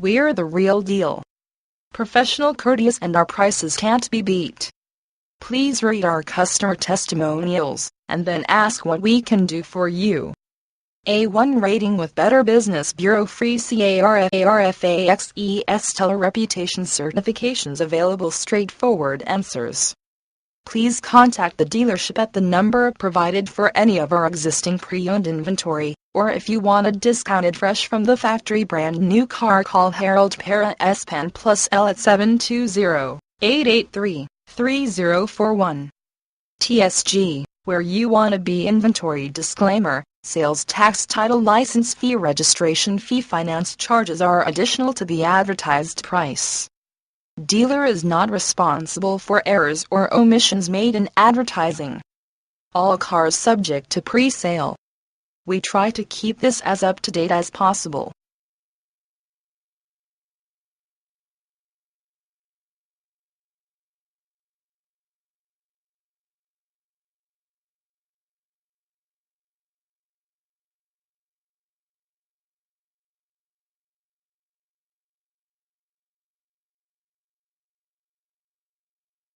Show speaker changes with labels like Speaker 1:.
Speaker 1: We're the real deal. Professional, courteous, and our prices can't be beat. Please read our customer testimonials, and then ask what we can do for you. A1 rating with Better Business Bureau, free CARFAXES stellar reputation certifications, available, straightforward answers. Please contact the dealership at the number provided for any of our existing pre-owned inventory, or if you want a discounted fresh from the factory brand new car, call Harold Para SPAN plus L at 720-883-3041. TSG, where you want to be. Inventory disclaimer: sales tax, title, license fee, registration fee, finance charges are additional to the advertised price. Dealer is not responsible for errors or omissions made in advertising. All cars subject to pre-sale. We try to keep this as up to date as possible.